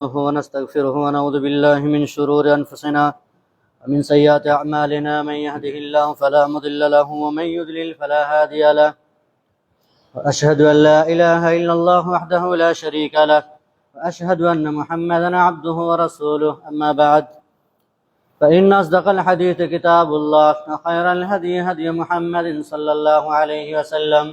ونستغفره ونعوذ بالله من شرور أنفسنا ومن سيئات أعمالنا. من يهده الله فلا مضل له ومن يضلل فلا هادي له. وأشهد أن لا إله إلا الله وحده لا شريك له وأشهد أن محمدا عبده ورسوله. أما بعد، فإن أصدق الحديث كتاب الله، وخير الهدي هدي محمد صلى الله عليه وسلم،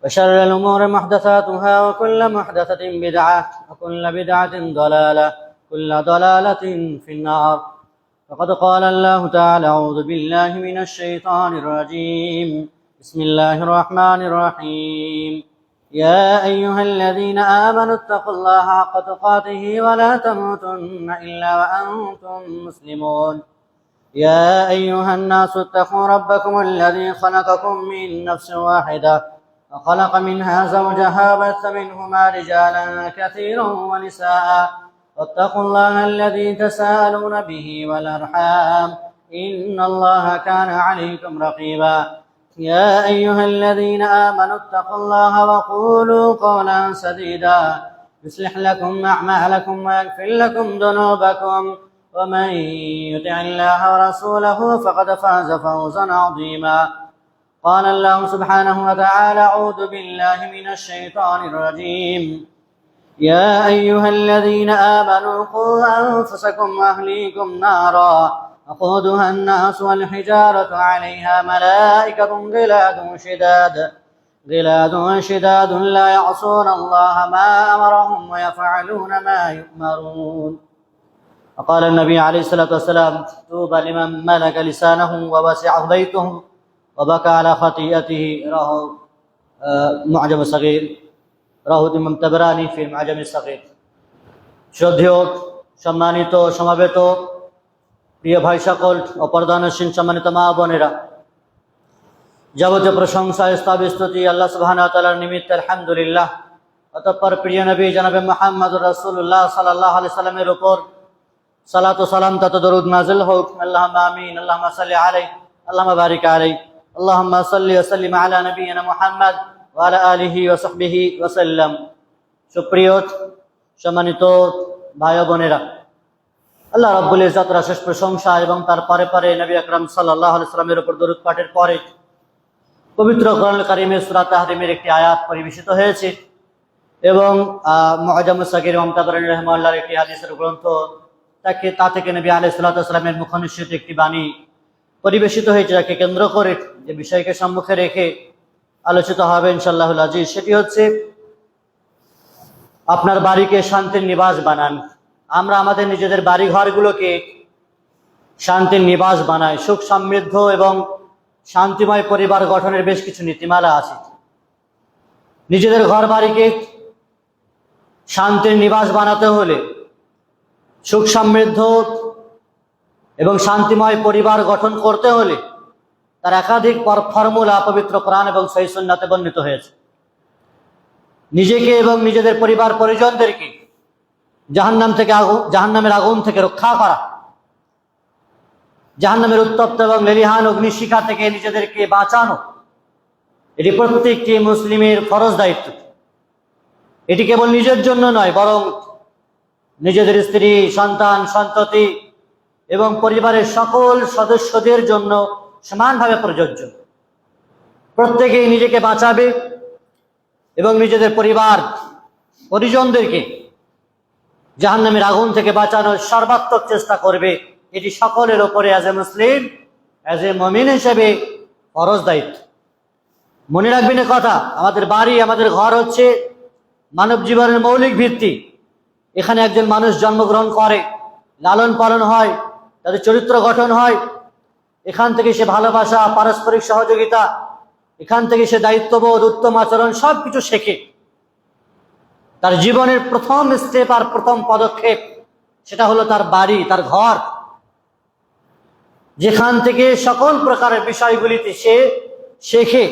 وشر الأمور محدثاتها، وكل محدثة بدعة، وكل بدعة ضلالة، كل ضلالة في النار. فقد قال الله تعالى: أعوذ بالله من الشيطان الرجيم، بسم الله الرحمن الرحيم. يا أيها الذين آمنوا اتقوا الله حق تقاته ولا تموتن إلا وأنتم مسلمون. يا أيها الناس اتقوا ربكم الذي خلقكم من نفس واحدة وخلق منها زوجها وبث منهما رجالا كثيرا ونساء، واتقوا الله الذي تساءلون به والأرحام، إن الله كان عليكم رقيبا. يا أيها الذين آمنوا اتقوا الله وقولوا قولا سديدا يصلح لكم أعمالكم ويغفر لكم ذنوبكم، ومن يطع الله ورسوله فقد فاز فوزا عظيما. قال الله سبحانه وتعالى: أعوذ بالله من الشيطان الرجيم. يا أيها الذين آمنوا قوا أنفسكم وأهليكم نارا وقودها الناس والحجارة عليها ملائكة غلاظ شداد لا يعصون الله ما أمرهم ويفعلون ما يؤمرون. وقال النبي عليه الصلاة والسلام: طوبى لمن ملك لسانه ووسعه بيته وبكى على خطيئته. رواه معجم الصغير، রাহুল ইমাম তাবরানী ফি মুআজাম আস-সাগীর। শ্রদ্ধেয় সম্মানিত সমাবেত প্রিয় ভাই সকল, অপরদানশীল সম্মানিত মা বোনেরা, যাবতীয় প্রশংসা স্তব স্তুতি আল্লাহ সুবহানাহু ওয়া তাআলার নিমিত্তে, আলহামদুলিল্লাহ। অতঃপর প্রিয় নবী জনাবে মুহাম্মদুর রাসূলুল্লাহ সাল্লাল্লাহু আলাইহি সাল্লামের উপর সালাত ও সালাম তথা দরুদ নাযিল হোক। আল্লাহুম্মা আমিন। আল্লাহুম্মা সাল্লি আলাইহি, আল্লাহুম্মা বারিক আলাইহি, আল্লাহুম্মা সাল্লি ওয়া সাল্লিম আলা নবিয়িনা মুহাম্মদ ওয়া আলা আলিহি ওয়া সাহবিহি ওয়া সাল্লাম। সুপ্রিয় সম্মানিত ভাই বোনেরা, আল্লাহ রাব্বুল ইজ্জতের অশেষ প্রশংসা এবং তার পরে পরে নবী আকরাম সাল্লাল্লাহু আলাইহি সাল্লামের উপর দরুদ পাঠের পরে পবিত্র কোরআনুল কারীমের সূরা তাহরিমের একটি আয়াত পরিবেশিত হয়েছে এবং মুআজাম আস-সাগীর ইমাম তাবরানী রাহিমাহুল্লাহর একটি হাদিসের গ্রন্থ তা থেকে নবী আলাইহিস সালাতু ওয়াস সালামের মুখনিসৃত একটি বাণী পরিবেশিত হয়েছে, যাকে কেন্দ্র করে যে বিষয়কে সম্মুখে রেখে আলোচিত হবে ইনশাআল্লাহুল আজিজ। সেটি হচ্ছে, আপনার বাড়িকে শান্তির নিবাস বানান। আমরা আমাদের নিজেদের বাড়ি ঘরগুলোকে শান্তির নিবাস বানাই। সুখ সমৃদ্ধ এবং শান্তিময় পরিবার গঠনের বেশ কিছু নীতিমালা আছে। নিজেদের ঘর বাড়িকে শান্তির নিবাস বানাতে হলে, সুখ সমৃদ্ধ এবং শান্তিময় পরিবার গঠন করতে হলে তার একাধিক ফর্মুলা পবিত্র কোরআন এবং সহিহ সুন্নাতে বর্ণিত হয়েছে। নিজেকে এবং নিজেদের পরিবার পরিজনদেরকে জাহান্নামের আগুন থেকে রক্ষা করা, জাহান্নামের উত্তপ্ত এবং লেলিহান অগ্নিশিখা থেকে নিজেদেরকে বাঁচানো, এটি প্রত্যেকটি মুসলিমের ফরজ দায়িত্ব। এটি কেবল নিজের জন্য নয়, বরং নিজেদের স্ত্রী, সন্তান, সন্ততি এবং পরিবারের সকল সদস্যদের জন্য সমানভাবে প্রযোজ্য। প্রত্যেকেই নিজেকে বাঁচাবে এবং নিজেদের পরিবার পরিজনদেরকে জাহান্নামের আগুন থেকে বাঁচানোর সর্বাত্মক চেষ্টা করবে। এটি সকলের ওপরে as a Muslim, as a মুমিন হিসেবে ফরজ দায়িত্ব। মনে রাখবেন কথা, আমাদের বাড়ি, আমাদের ঘর হচ্ছে মানব জীবনের মৌলিক ভিত্তি। এখানে একজন মানুষ জন্মগ্রহণ করে, লালন পালন হয়, তাদের চরিত্র গঠন হয়। এখান থেকে সে ভালোবাসা, পারস্পরিক সহযোগিতা, এখান থেকে সে দায়িত্ববোধ, উত্তম আচরণ সবকিছু শেখে। তার জীবনের প্রথম স্টেপ আর প্রথম পদক্ষেপ সেটা হলো তার বাড়ি, তার ঘর, যেখান থেকে সকল প্রকারের বিষয়গুলিতে সে শেখে।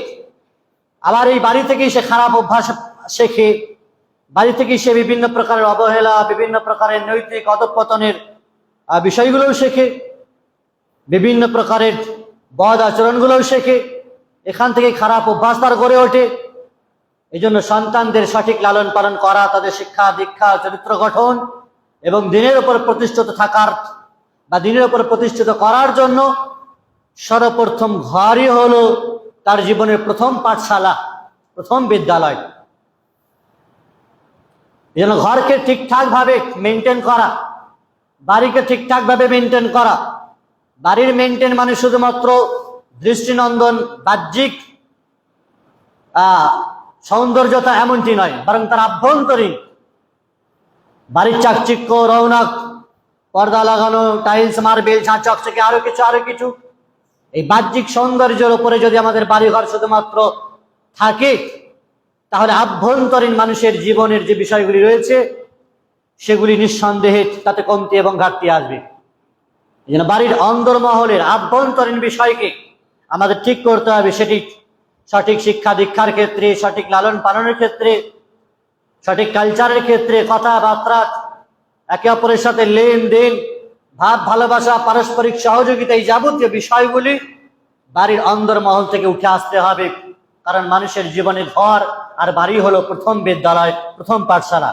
আবার এই বাড়ি থেকেই সে খারাপ অভ্যাস শেখে, বাড়ি থেকেই সে বিভিন্ন প্রকারের অবহেলা, বিভিন্ন প্রকারের নৈতিক অধঃপতনের বিষয়গুলোও শেখে, বিভিন্ন প্রকারের বদ আচরণগুলোও শেখে। এখান থেকে খারাপ অভ্যাস তার গড়ে ওঠে। এই জন্য সন্তানদের সঠিক লালন পালন করা, তাদের শিক্ষা দীক্ষা চরিত্র গঠন এবং দিনের উপর প্রতিষ্ঠিত থাকার বা দিনের উপর প্রতিষ্ঠিত করার জন্য সর্বপ্রথম ঘরই হলো তার জীবনের প্রথম পাঠশালা, প্রথম বিদ্যালয়। এই জন্য ঘরকে ঠিকঠাক ভাবে মেনটেন করা, বাড়িকে ঠিকঠাক ভাবে মেনটেন করা। বাড়ির মেনটেন মানে শুধুমাত্র দৃষ্টিনন্দন বাহ্যিক সৌন্দর্যতা এমনটি নয়, বরং তার আভ্যন্তরীণ বাড়ির চাকচিক্য, রৌনক, পর্দা লাগানো, টাইলস, মার্বেল, ঝাঁ চকচকে, আরো কিছু। এই বাহ্যিক সৌন্দর্যের উপরে যদি আমাদের বাড়িঘর শুধুমাত্র থাকে, তাহলে আভ্যন্তরীণ মানুষের জীবনের যে বিষয়গুলি রয়েছে সেগুলি নিঃসন্দেহে তাতে কমতি এবং ঘাটতি আসবে। এই জন্য বাড়ির অন্দরমহলের আভ্যন্তরীণ বিষয়কে আমাদের ঠিক করতে হবে। সেটি সঠিক শিক্ষা দীক্ষার ক্ষেত্রে, সঠিক লালন পালনের ক্ষেত্রে, সঠিক কালচারের ক্ষেত্রে, কথাবার্তা, একে অপরের সাথে লেনদেন, ভাব ভালোবাসা, পারস্পরিক সহযোগিতা, এই যাবতীয় বিষয়গুলি বাড়ির অন্দরমহল থেকে উঠে আসতে হবে। কারণ মানুষের জীবনে ঘর আর বাড়ি হলো প্রথম বিদ্যালয়, প্রথম পাঠশালা।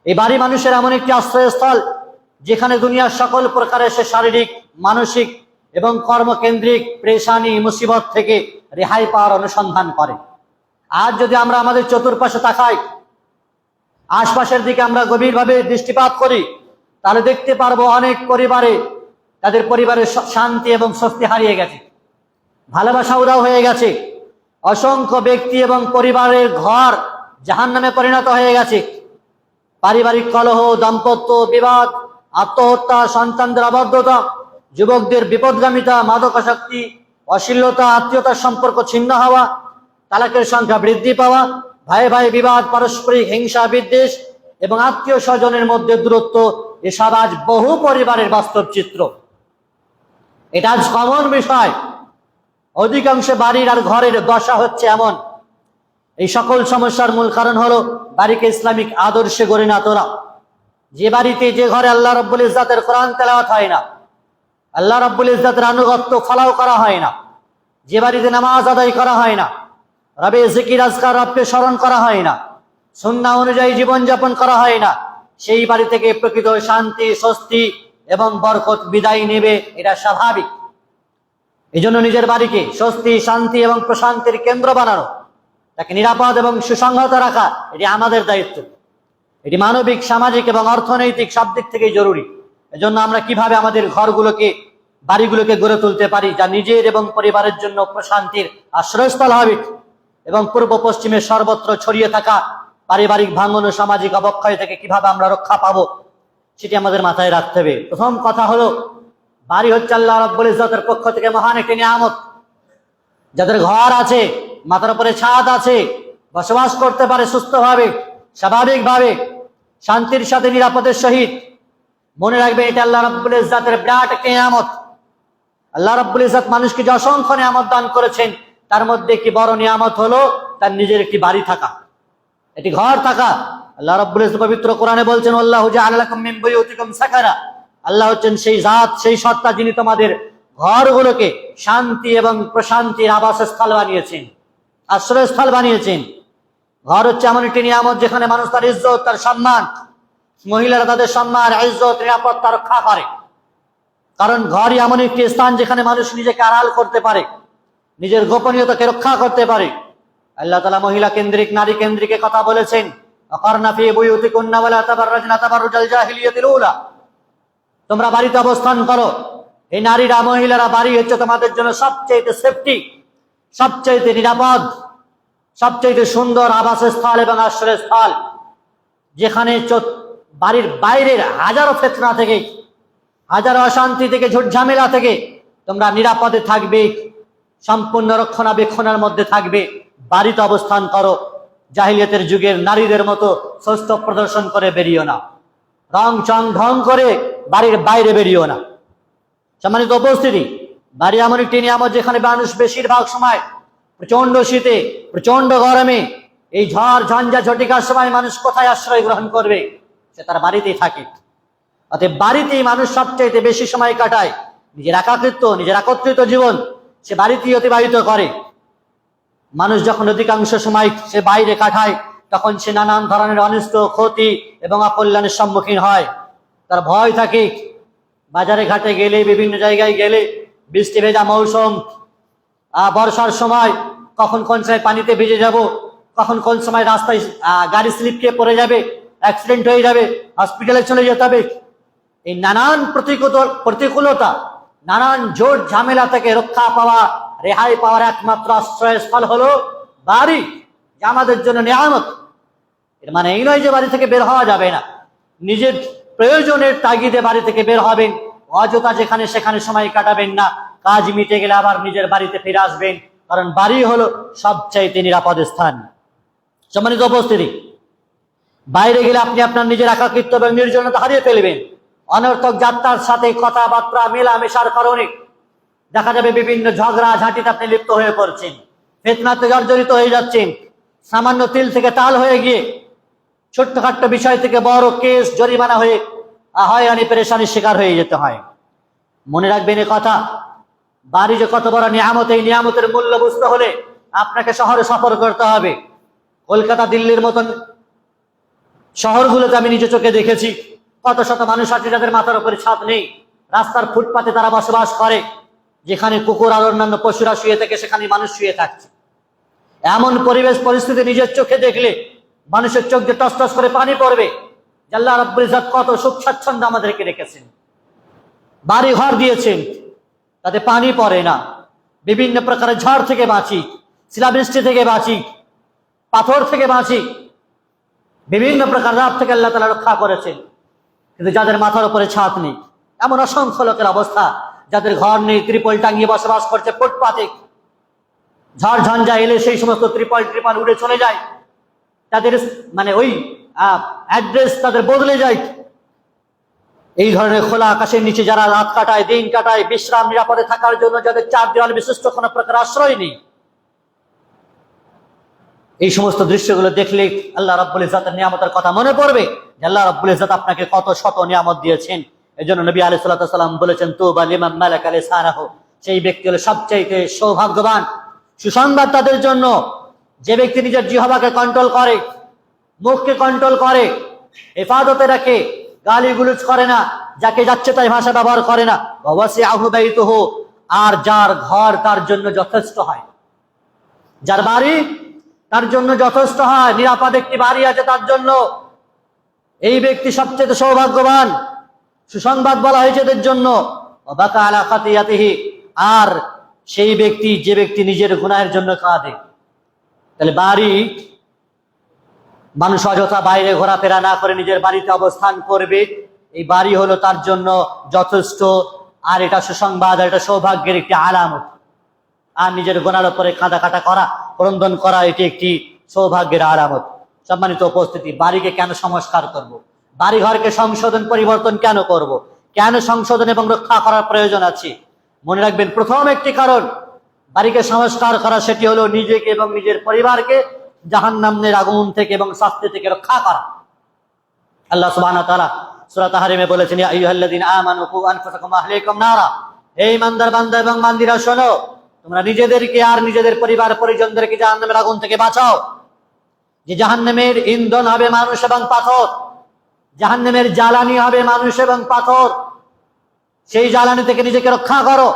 এই বাড়ি মানুষের এমন একটি আশ্রয়স্থল যেখানে দুনিয়ার সকল প্রকারের সে শারীরিক, মানসিক এবং কর্মকেন্দ্রিক পেরেশানি, মুসিবত থেকে রেহাই পাওয়ার অনুসন্ধান করে। আজ যদি আমরা আমাদের চতুর্পাশে তাকাই, আশপাশের দিকে আমরা গভীরভাবে দৃষ্টিপাত করি, তাহলে দেখতে পারবো অনেক পরিবারে তাদের পরিবারের শান্তি এবং স্বস্তি হারিয়ে গেছে, ভালোবাসা উধাও হয়ে গেছে। অসংখ্য ব্যক্তি এবং পরিবারের ঘর জাহান্নামে পরিণত হয়ে গেছে। পারিবারিক কলহ, দাম্পত্য বিবাদ, আত্মহত্যা, সন্তানদের অবাধ্যতা, যুবকদের বিপদগামিতা, মাদকাসক্তি, অশ্লীলতা, আত্মীয়তার সম্পর্ক ছিন্ন হওয়া, তালাকের সংখ্যা বৃদ্ধি পাওয়া, ভাই ভাই বিবাদ, পারস্পরিক হিংসা বিদ্বেষ এবং আত্মীয় স্বজনের মধ্যে দূরত্ব, এসব আজ বহু পরিবারের বাস্তব চিত্র। এটা আজ কমন বিষয়। অধিকাংশ বাড়ির আর ঘরের দশা হচ্ছে এমন। এই সকল সমস্যার মূল কারণ হলো বাড়িকে ইসলামিক আদর্শে গড়ে না তোলা। যে বাড়িতে, যে ঘরে আল্লাহ রাব্বুল ইজ্জাতের কোরআন তেলাওয়াত হয় না, আল্লাহ রাব্বুল ইজ্জাতের আনুগত্য ফলাও করা হয় না, যে বাড়িতে নামাজ আদায় করা হয় না, রবে জিকির আজকার, রবকে স্মরণ করা হয় না, সুন্নাহ অনুযায়ী জীবনযাপন করা হয় না, সেই বাড়ি থেকে প্রকৃত শান্তি, স্বস্তি এবং বরকত বিদায় নেবে, এটা স্বাভাবিক। এই জন্য নিজের বাড়িকে স্বস্তি, শান্তি এবং প্রশান্তির কেন্দ্র বানানো, তাকে নিরাপদ এবং সুসংহত রাখা, এটি আমাদের দায়িত্ব। এটি মানবিক, সামাজিক এবং অর্থনৈতিক সব দিক থেকেই জরুরি। এজন্য আমরা কিভাবে আমাদের ঘরগুলোকে, বাড়িগুলোকে গড়ে তুলতে পারি যা নিজের এবং পরিবারের জন্য প্রশান্তির আশ্রয়স্থল হবে, এবং পূর্ব পশ্চিমে সর্বত্র ছড়িয়ে থাকা পারিবারিক ভাঙন ও সামাজিক অবক্ষয় থেকে কিভাবে আমরা রক্ষা পাবো, সেটি আমাদের মাথায় রাখতে হবে। প্রথম কথা হলো, বাড়ি হচ্ছে আল্লাহ রাব্বুল ইজ্জতের পক্ষ থেকে মহান একটি নিয়ামত। যাদের ঘর আছে, মাথার উপরে ছাদ আছে, বসবাস করতে পারে সুস্থভাবে, স্বাভাবিকভাবে, শান্তির সাথে, নিরাপদের সহিত, মনে রাখবে এটা আল্লাহ রাব্বুল ইজ্জতের বিরাট একটি নিয়ামত। আল্লাহ রাব্বুল ইজ্জত মানুষকে যে অসংখ্য নিয়ামত দান করেছেন, তার মধ্যে একটি বড় নিয়ামত হলো তার নিজের একটি বাড়ি থাকা, একটি ঘর থাকা। আল্লাহ রাব্বুল ইজ্জত পবিত্র কোরআনে বলছেন, আল্লাহু জাআলা লাকুম মিন বুয়ুতিকুম সাকানা। আল্লাহ হচ্ছেন সেই জাত, সেই সত্তা যিনি তোমাদের ঘরগুলোকে শান্তি এবং প্রশান্তির আবাসস্থল বানিয়েছেন, আশ্রয়স্থল বানিয়েছেন। ঘর হচ্ছে এমন একটি নিয়ামত যেখানে মানুষ তার ইজ্জত, তার সম্মান, মহিলারা তাদের সম্মান, ইজ্জত, নিরাপত্তা রক্ষা করে। কারণ ঘরই এমন একটি স্থান যেখানে মানুষ নিজেকে আড়াল করতে পারে, নিজের গোপনীয়তাকে রক্ষা করতে পারে। আল্লাহ তাআলা মহিলা কেন্দ্রিক, নারী কেন্দ্রিক কথা বলেছেন, আকারনা ফি বুয়ুতিকুন্না ওয়ালা তাবাররাজনা তাবাররুজাল জাহিলিয়াতিল উলা। তোমরা বাড়িতে অবস্থান করো। এই নারীরা, মহিলারা, বাড়ি হচ্ছে তোমাদের জন্য সবচেয়ে সেফটি, সবচেয়ে নিরাপদ, সবচেয়ে সুন্দর আবাসস্থল এবং আশ্রয়স্থল, যেখানে বাড়ির বাইরের হাজারো ফিতনা থেকে, হাজারো অশান্তি থেকে, ঝুটঝামেলা থেকে তোমরা নিরাপদে থাকবে, সম্পূর্ণ রক্ষণাবেক্ষণের মধ্যে থাকবে। বাড়িতে অবস্থান করো। জাহিলিয়াতের যুগের নারীদের মতো স্বস্থ প্রদর্শন করে বেরিও না, রং চং ঢং করে বাড়ির বাইরে বেরিও না। সম্মানিত উপস্থিতি, বাড়ি এমন একটি নিয়ামত যেখানে মানুষ বেশিরভাগ সময় প্রচন্ড শীতে, প্রচন্ড গরমে, এই ঝড় ঝঞ্ঝা ঝটিকার সময় মানুষ কোথায় আশ্রয় গ্রহণ করবে? সে তার বাড়িতেই থাকে। অতএব বাড়িতেই মানুষ সবচেয়ে বেশি সময় কাটায়। নিজের একাকিত্ব, নিজের একত্রিত জীবন সে বাড়িতেই অতিবাহিত করে। মানুষ যখন অধিকাংশ সময় সে বাইরে কাটায়, তখন সে নানান ধরনের অনিষ্ট, ক্ষতি এবং অকল্যাণের সম্মুখীন হয়। তার ভয় থাকে বাজারে ঘাটে গেলে, বিভিন্ন জায়গায় গেলে, বৃষ্টি ভেজা মৌসুম, বর্ষার সময় কখন কোন সময় পানিতে ভিজে যাব, কখন কোন সময় রাস্তায় গাড়ি স্লিপ খেয়ে পড়ে যাবে, অ্যাক্সিডেন্ট হয়ে যাবে, হসপিটালে চলে যেতে হবে। এই নানান প্রতিকূলতা, নানান জোট ঝামেলা থেকে রক্ষা পাওয়া, রেহাই পাওয়ার একমাত্র আশ্রয়স্থল হলো বাড়ি, যা আমাদের জন্য নিয়ামত। এর মানে এই নয় যে বাড়ি থেকে বের হওয়া যাবে না। নিজের প্রয়োজনের তাগিদে বাড়ি থেকে বের হবেন, অযথা যেখানে সেখানে সময় কাটাবেন না। কাজ মিটে গেলে আবার নিজের বাড়িতে ফিরে আসবেন, কারণ বাড়ি হলো সবচাইতে নিরাপদ স্থান। সম্মানিত উপস্থিতি, বাইরে গেলে আপনি আপনার নিজের একাকিত্ব এবং নির্জনতা হারিয়ে ফেলবেন। অনর্থক যাত্রার সাথে কথাবার্তা মেলামেশার কারণে দেখা যাবে বিভিন্ন ঝগড়া ঝাঁটিতে আপনি লিপ্ত হয়ে পড়ছেন, ফিতনাতে জর্জরিত হয়ে যাচ্ছেন। সামান্য তিল থেকে তাল হয়ে গিয়ে ছোট্টখাট্ট বিষয় থেকে বড় কেস জরিমানা হয়ে হয়রানি পেরেশানির শিকার হয়ে যেতে হয়। মনে রাখবেন এ কথা, বাড়ি যে কত বড় নিয়ামত, এই নিয়ামতের মূল্য বুঝতে হলে আপনাকে শহরে সফর করতে হবে। কলকাতা, দিল্লির মতন শহরগুলোতে আমি নিজে চোখে দেখেছি কত শত মানুষ আছে যাদের মাথার উপরে ছাদ নেই, রাস্তার ফুটপাতে তারা বসবাস করে। যেখানে কুকুর আর অন্যান্য পশুরা শুয়ে থাকে, সেখানে মানুষ শুয়ে থাকছে। এমন পরিবেশ পরিস্থিতি নিজের চোখে দেখলে মানুষের চোখ দিয়ে টস টস করে পানি পড়বে। আল্লাহ রাব্বুল ইজ্জত কত সুখ স্বাচ্ছন্দ্য আমাদেরকে রেখেছেন, বাড়ি ঘর দিয়েছেন, তাতে পানি পড়ে না। বিভিন্ন প্রকারের ঝড় থেকে বাঁচি, শিলাবৃষ্টি থেকে বাঁচি, পাথর থেকে বাঁচি, বিভিন্ন প্রকার রাত থেকে আল্লাহ তাআলা রক্ষা করেছেন। কিন্তু যাদের মাথার উপরে ছাদ নেই, এমন অসংখ্য লোকের অবস্থা যাদের ঘর নেই, ত্রিপল টাঙিয়ে বসবাস করছে ফুটপাতে। ঝড় ঝঞ্ঝা এলে সেই সমস্ত ত্রিপল উড়ে চলে যায়, তাদের মানে ওই অ্যাড্রেস তাদের বদলে যায়। এই ধরনের খোলা আকাশের নিচে যারা রাত কাটায়, দিন কাটায়, বিশ্রাম নিরাপদে থাকার জন্য যাদের চার দেওয়াল বিশিষ্ট কোনো প্রকার আশ্রয় নেই, এই সমস্ত দৃশ্যগুলো দেখলে আল্লাহ রাব্বুল ইজ্জতের নিয়ামতের কথা মনে পড়বে যে আল্লাহ রাব্বুল ইজ্জত আপনাকে কত শত নিয়ামত দিয়েছেন। এজন্য নবী আলাইহিস সালাতু ওয়াস সালাম বলেছেন, তুবা লিমান মালাকা লিসানাহু, সেই ব্যক্তি হলো সবচাইতে সৌভাগ্যবান। সুসংবাদ তাদের জন্য যে ব্যক্তি নিজের জিহ্বাকে কন্ট্রোল করে, মুখকে কন্ট্রোল করে, হেফাজতে রাখে, গালিগুলোজ করে না, যাকে যাচ্ছে তাই ভাষা ব্যবহার করে না। ওয়াসিআহু বাইতুহু, আর যার ঘর তার জন্য যথেষ্ট হয়, যার বাড়ি তার জন্য যথেষ্ট হয়, নিরাপদ একটি বাড়ি আছে তার জন্য, এই ব্যক্তি সবচেয়ে সৌভাগ্যবান। সুসংবাদ বলা হয়েছে এদের জন্য। ওয়াবাকা আলা খাতিয়াতিহি, আর সেই ব্যক্তি যে ব্যক্তি নিজের গুনাহের জন্য কাঁদে। তাহলে বাড়ি, মানুষ অযথা বাইরে ঘোরাফেরা না করে নিজের বাড়িতে অবস্থান করবে, এই বাড়ি হলো তার জন্য যথেষ্ট। আর এটা সুসংবাদ, আর এটা সৌভাগ্যের একটি আলামত। আর নিজের গুনার উপরে কাঁদাকাটা করা, ক্রন্দন করা, এটি একটি সৌভাগ্যের আলামত। সম্মানিত উপস্থিতি, বাড়িকে কেন সংস্কার করব? বাড়ি ঘরকে সংশোধন পরিবর্তন কেন করব? কেন সংশোধন এবং রক্ষা করার প্রয়োজন আছে? মনে রাখবেন, প্রথম একটি কারণ বাড়িকে সংস্কার করা, সেটি হলো নিজেকে এবং নিজের পরিবারকে জাহান্নামের আগুন থেকে এবং শাস্তি থেকে রক্ষা করা। আল্লাহ সুবহানাহু ওয়া তাআলা সূরা তাহরিমে বলেছেন, ইয়া আইয়ুহাল্লাযীনা আমানু কু আনফুসাকুম ওয়া আহলিকুম নারা, হে ঈমানদার বান্দা এবং বান্দীরা শোনো, তোমরা নিজেদেরকে আর নিজেদের পরিবার পরিজনদেরকে জাহান্নামের আগুন থেকে বাঁচাও। যে জাহান্নামের ইন্ধন হবে মানুষ এবং পাথর, জাহান্নামের জ্বালানি হবে মানুষ এবং পাথর, সেই জ্বালানি থেকে নিজেকে রক্ষা করো।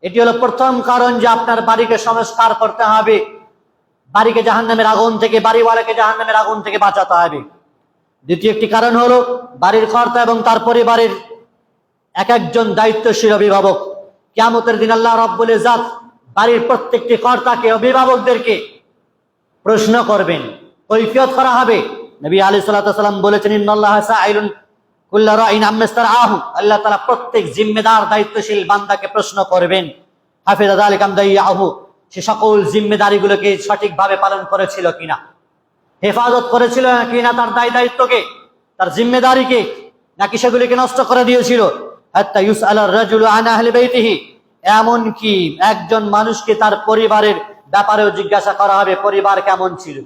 এটি হলো প্রথম কারণ যে আপনার বাড়িকে সংস্কার করতে হবে, বাড়িকে জাহান্নামের আগুন থেকে, বাড়িওয়ালাকে জাহান্নামের আগুন থেকে বাঁচাতে হবে। দ্বিতীয় একটি কারণ হলো বাড়ির কর্তা এবং তার পরিবারের এক একজন দায়িত্বশীল অভিভাবক। কিয়ামতের দিন আল্লাহ রাব্বুল ইজ্জত বাড়ির প্রত্যেকটি কর্তাকে, অভিভাবকদেরকে প্রশ্ন করবেন, কৈফিয়ত করা হবে। নবী আলাইহিস সালাতু ওয়াস সালাম বলেছেন, ইন্নাল্লাহা সাইলুন কুল্লা রাইন আম্মা ইসতারআহু, আল্লাহ তাআলা প্রত্যেক জিম্মেদার দায়িত্বশীল বান্দাকে প্রশ্ন করবেন, হাফিযা যালিকা আম দাইয়াহু, সে সকল জিম্মেদারিগুলোকে সঠিকভাবে পালন করেছিল কিনা, হেফাজত করেছিল কিনা তার দায়িত্বকে, তার জিম্মেদারিকে, নাকি সেগুলিকে নষ্ট করে দিয়েছিল। হাত্তা ইউসআলার রাজুলু আন আহলি বাইতিহি, এমন কি একজন মানুষকে তার পরিবারের ব্যাপারেও জিজ্ঞাসা করা হবে, পরিবার কেমন ছিল,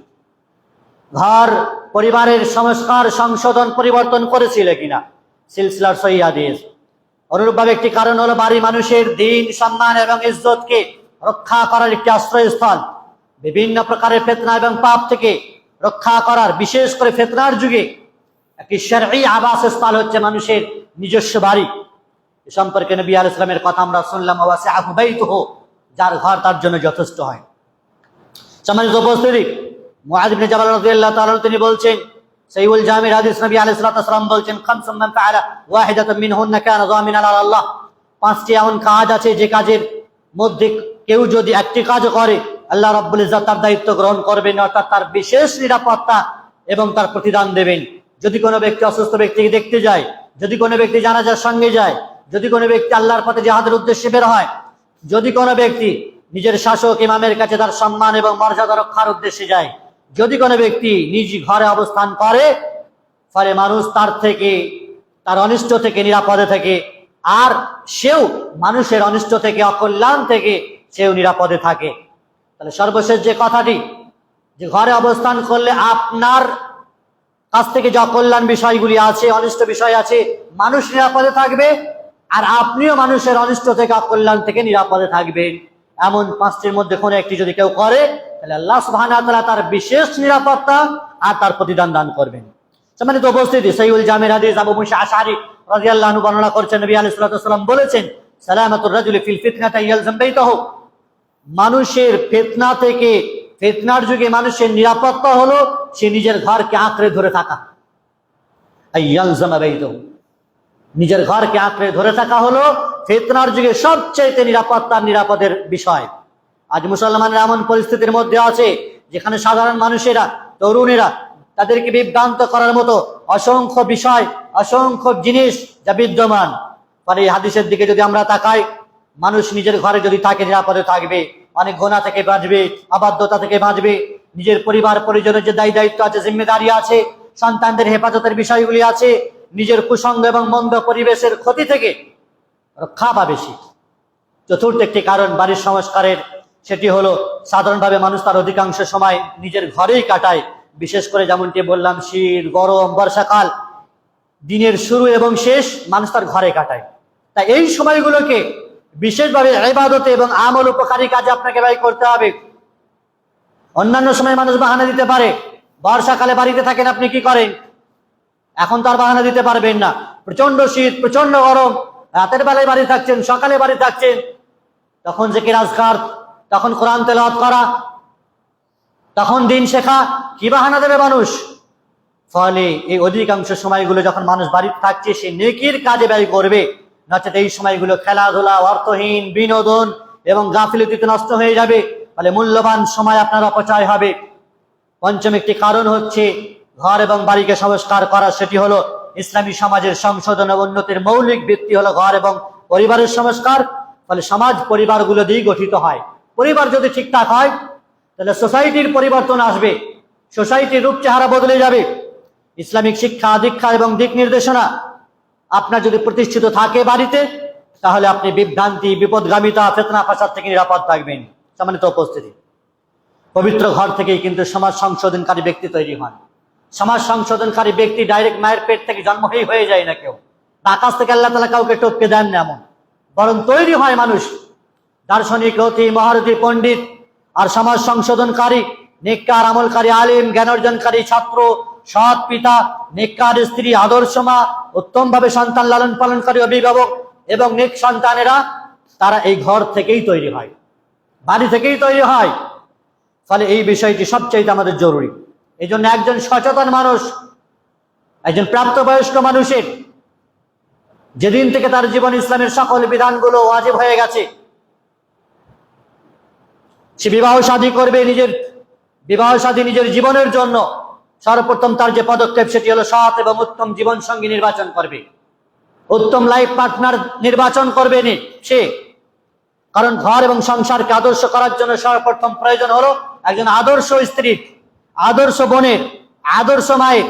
ঘর পরিবারের সংস্কার সংশোধন পরিবর্তন করেছিল কিনা। সিলসিলার সহিহ হাদিস। অনুরূপভাবে একটি কারণ হলো বাড়ি মানুষের দিন, সম্মান এবং ইজ্জতকে রক্ষা করার একটি আশ্রয়স্থল। বিভিন্ন প্রকারের ফিতনা এবং পাপ থেকে রক্ষা করার, বিশেষ করে ফিতনার যুগে একটি শারঈ আবাসস্থল হচ্ছে মানুষের নিজস্ব বাড়ি। এ সম্পর্কে নবী আলাইহিস সালামের কথা আমরা শুনলাম, ওয়াসিআহু বাইতুহু, যার ঘর তার জন্য যথেষ্ট হয়। সম্মানিত উপস্থিতি, মুআয ইবনে জাবাল রাদিয়াল্লাহু তাআলা তিনি বলছেন, সহিহুল জামির হাদিস, নবী আলাইহিস সালাম বলছেন, খামসুন মান ফাআলা ওয়াহিদাতান মিনহুন্না কানা যামিনান আলা আল্লাহ। পাঁচটি এমন কাজ আছে যে কাজের মধ্যে কেউ যদি একটি কাজও করে, আল্লাহ রাব্বুল ইজ্জত তার দায়িত্ব গ্রহণ করবেন, অর্থাৎ তার বিশেষ নিরাপত্তা এবং তার প্রতিদান দেবেন। যদি কোনো ব্যক্তি অসুস্থ ব্যক্তিকে দেখতে যায়, যদি কোনো ব্যক্তি জানাজার সঙ্গে যায়, যদি কোনো ব্যক্তি আল্লাহর পথে জিহাদের উদ্দেশ্যে বের হয়, যদি কোনো ব্যক্তি নিজের শাসক ইমামের কাছে তার সম্মান এবং মর্যাদা রক্ষার উদ্দেশ্যে যায়, যদি কোনো ব্যক্তি নিজ ঘরে অবস্থান করে, ফলে মানুষ তার থেকে, তার অনিষ্ট থেকে নিরাপদে থাকে, আর সেও মানুষের অনিষ্ট থেকে, অকল্যাণ থেকে সেও নিরাপদে থাকে। তাহলে সর্বশেষ যে কথাটি, যে ঘরে অবস্থান করলে আপনার কাছ থেকে যে অকল্যাণ বিষয়গুলি আছে, অনিষ্ট বিষয় আছে, মানুষ নিরাপদে থাকবে, আর আপনিও মানুষের অনিষ্ট থেকে, অকল্যাণ থেকে নিরাপদে থাকবেন। এমন পাঁচটির মধ্যে কোনো একটি যদি কেউ করে, তাহলে আল্লাহ সুবহানাহু ওয়া তাআলা তার বিশেষ নিরাপত্তা আর তার প্রতিদান দান করবেন। সম্মানিত উপস্থিতি, সহিহুল জামির হাদিস, আবু মুসা আশআরী রাদিয়াল্লাহু আনহু বর্ণনা করছেন, নবী আলাইহিস সালাম বলেছেন, সালামাতুর রাজুলি ফিল ফিতনাতি ইয়ালজাম বাইতাহু, মানুষের ফিতনা থেকে, ফিতনার যুগে মানুষের নিরাপত্তা হলো সে নিজের ঘরকে আঁকড়ে ধরে থাকা। ইয়ালজামা বাইতাহু, নিজের ঘরকে আঁকড়ে ধরে থাকা হলো ফিতনার যুগে সবচেয়ে নিরাপত্তার, নিরাপদের বিষয়। আজ মুসলমানরা এমন পরিস্থিতির মধ্যে আছে যেখানে সাধারণ মানুষেরা, তরুণেরা, তাদেরকে বিভ্রান্ত করার মতো অসংখ্য বিষয়, অসংখ্য জিনিস যা বিদ্যমান। মানে এই হাদিসের দিকে যদি আমরা তাকাই, মানুষ নিজের ঘরে যদি থাকে নিরাপদে থাকবে, অনেক গুনাহ থেকে বাঁচবে, অবাধ্যতা থেকে বাঁচবে, নিজের পরিবার পরিজনের যে দায়িত্ব আছে, জিম্মেদারি আছে, সন্তানদের হেফাজতের বিষয়গুলি আছে, নিজের কুসঙ্গ এবং মন্দ পরিবেশের ক্ষতি থেকে রক্ষা পাবে সে। চতুর্থ একটি কারণ বাড়ির সংস্কারের, সেটি হলো সাধারণভাবে মানুষ তার অধিকাংশ সময় নিজের ঘরেই কাটায়। বিশেষ করে যেমনটি বললাম, শীত, গরম, বর্ষাকাল, দিনের শুরু এবং শেষ মানুষ তার ঘরে কাটায়। তাই এই সময়গুলোকে বিশেষভাবে ইবাদতে এবং আমল উপকারী কাজে আপনাকে ব্যয় করতে হবে। অন্যান্য সময় মানুষ বাহানা দিতে পারে, বর্ষাকালে বাড়িতে থাকেন, আপনি কি করেন? এখন তো আর বাহানা দিতে পারবেন না, প্রচন্ড শীত, প্রচন্ড গরম, রাতের বেলায় বাড়ি থাকছেন, সকালে বাড়ি থাকছেন, তখন জিকির আজকার, তখন কোরআন তেলাওয়াত করা, তখন দিন শেখা, কি বাহানা দেবে মানুষ? ফলে এই অধিকাংশ সময়গুলো যখন মানুষ বাড়িতে থাকছে, সে নেকির কাজে ব্যয় করবে, নচেত এই সময়গুলো খেলাধুলা, অর্থহীন বিনোদন এবং গাফিলতিতে নষ্ট হয়ে যাবে। ফলে মূল্যবান সময় আপনার অপচয় হবে। পঞ্চম একটি কারণ হচ্ছে ঘর এবং বাড়িকে সংস্কার করা, সেটি হলো ইসলামী সমাজের সংশোধন ও উন্নতির মৌলিক ভিত্তি হলো ঘর এবং পরিবারের সংস্কার। ফলে সমাজ পরিবারগুলো দিয়েই গঠিত হয়। পরিবার যদি ঠিকঠাক হয়, তাহলে সোসাইটির পরিবর্তন আসবে, সোসাইটির রূপ চেহারা বদলে যাবে। ইসলামিক শিক্ষা, দীক্ষা এবং দিক নির্দেশনা আপনার যদি প্রতিষ্ঠিত থাকে বাড়িতে, তাহলে আপনি বিভ্রান্তি, বিপদগামিতা, ফিতনা ফাসাদ থেকে নিরাপদ থাকবেন। সম্মানিত উপস্থিতি, পবিত্র ঘর থেকেই কিন্তু সমাজ সংশোধনকারী ব্যক্তি তৈরি হন। সমাজ সংশোধনকারী ব্যক্তি ডাইরেক্ট মায়ের পেট থেকে জন্ম হয়ে যায় না কেউ, আকাশ থেকে আল্লাহ তাআলা কাউকে টপকে দেন না এমন, বরং তৈরি হয় মানুষ দার্শনিক, রতি, মহারথী, পণ্ডিত আর সমাজ সংশোধনকারী, নেককার, আমলকারী, আলিম, জ্ঞান অর্জনকারী ছাত্র, সৎ পিতা, নেককার স্ত্রী, আদর্শ মা, উত্তম ভাবে সন্তান লালন পালনকারী অভিভাবক এবং নেক সন্তানেরা, তারা এই ঘর থেকেই তৈরি হয়, বাড়ি থেকেই তৈরি হয়। ফলে এই বিষয়টি সবচেয়ে আমাদের জরুরি। এই জন্য একজন সচেতন মানুষ, একজন প্রাপ্তবয়স্ক মানুষের যেদিন থেকে তার জীবন ইসলামের সকল বিধানগুলো ওয়াজিব হয়ে গেছে, সে বিবাহ শাদী করবে, নিজের জীবনের জন্য সর্বপ্রথম তার যে পদক্ষেপ, সেটি হলো সৎ এবং উত্তম জীবন সঙ্গী নির্বাচন করবে, উত্তম লাইফ পার্টনার নির্বাচন করবে সে। কারণ ঘর এবং সংসারকে আদর্শ করার জন্য সর্বপ্রথম প্রয়োজন হলো একজন আদর্শ স্ত্রীর, আদর্শ বোনের, আদর্শ মায়ের।